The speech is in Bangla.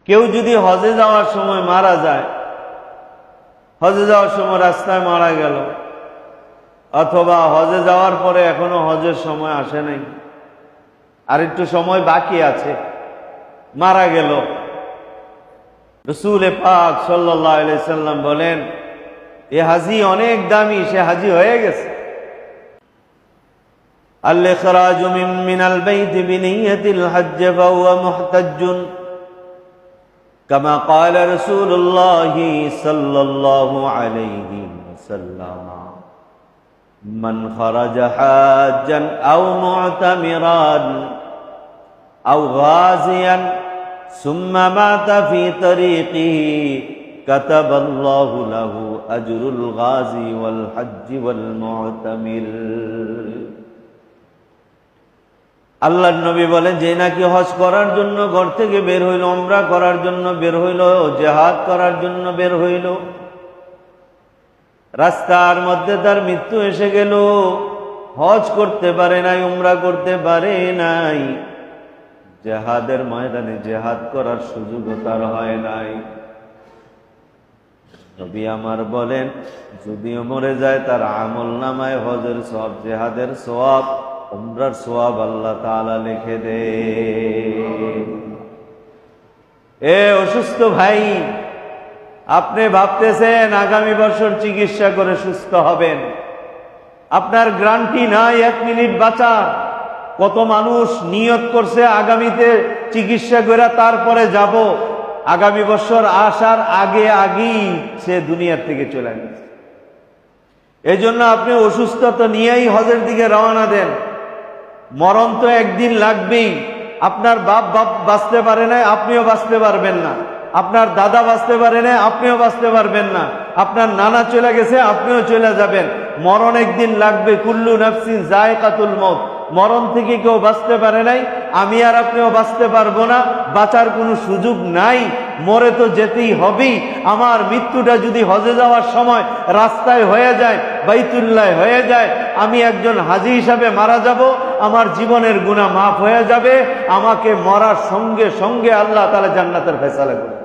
কেউ যদি হজে যাওয়ার সময় মারা যায়, হজে যাওয়ার সময় রাস্তায় মারা গেল, অথবা হজে যাওয়ার পরে এখনো হজের সময় আসে নাই, আর একটু সময় বাকি আছে, মারা গেল, রাসূল পাক সাল্লাল্লাহু আলাইহি সাল্লাম বলেন এ হাজি অনেক দামি, সে হাজি হয়ে গেছে। আল-ইখরাজু মিনাল বাইতি বিনিয়াতিল হজ্জ ফাহুয়া মুহতাজ্জুন কামা ক্বালা রাসূলুল্লাহ সাল্লাল্লাহু আলাইহি ওয়াসাল্লাম মান খারাজা হাজ্জান আও মু'তামিরান আও গাজিয়ান সুম্মা মাতা ফি তরিকিহি কাতাবাল্লাহু লাহু আজরুল গাজি ওয়াল হজ্জি ওয়াল মু'তামির। আল্লাহর নবী বলেন, যে নাকি হজ করার জন্য ঘর থেকে বের হইল, উমরা করার জন্য বের হইল, জিহাদ করার জন্য বের হইল, রাস্তার মধ্যে তার মৃত্যু এসে গেল, হজ করতে পারে নাই, উমরা করতে পারে নাই, জিহাদের ময়দানে জিহাদ করার সুযোগও তার হয় নাই, নবী আমার বলেন যদিও মরে যায় তার আমল নামায় হজের সওয়াব, জিহাদের সওয়াব, উমরার সওয়াব আল্লাহ তাআলা লিখে দে। এ অসুস্থ ভাই, আপনি ভাবতেছেন আগামী বছর চিকিৎসা করে সুস্থ হবেন, আপনার গ্যারান্টি নাই 1 মিনিট বাঁচার। কত মানুষ নিয়ত করছে আগামীতে চিকিৎসা করে তারপরে যাব, আগামী বছর আসার আগেই সে দুনিয়ার থেকে চলে গেছে। এই জন্য আপনি অসুস্থতা নিয়েই হজের দিকে রওনা দেন। মরণ তো একদিন লাগবেই। আপনার বাপ বাঁচতে পারে না, আপনিও বাঁচতে পারবেন না। আপনার দাদা বাঁচতে পারে না, আপনিও বাঁচতে পারবেন না। আপনার নানা চলে গেছে, আপনিও চলে যাবেন। মরণ একদিন লাগবে। কুল্লু নাফসিন যায়কাতুল মউত। মরণ থেকে কেউ বাঁচতে পারে নাই, আমি আর আপনিও বাঁচতে পারবো না, বাঁচার কোনো সুযোগ নাই। মরে তো যেতেই হবেই। আমার মৃত্যুটা যদি হজে যাওয়ার সময় রাস্তায় হয়ে যায়, বাইতুল্লাহ হয়ে যায়, আমি একজন হাজী হিসাবে মারা যাব, আমার জীবনের গুনাহ মাফ হয়ে যাবে, আমাকে মরার সঙ্গে সঙ্গে আল্লাহ তাআলা জান্নাতের ফয়সালা করবে।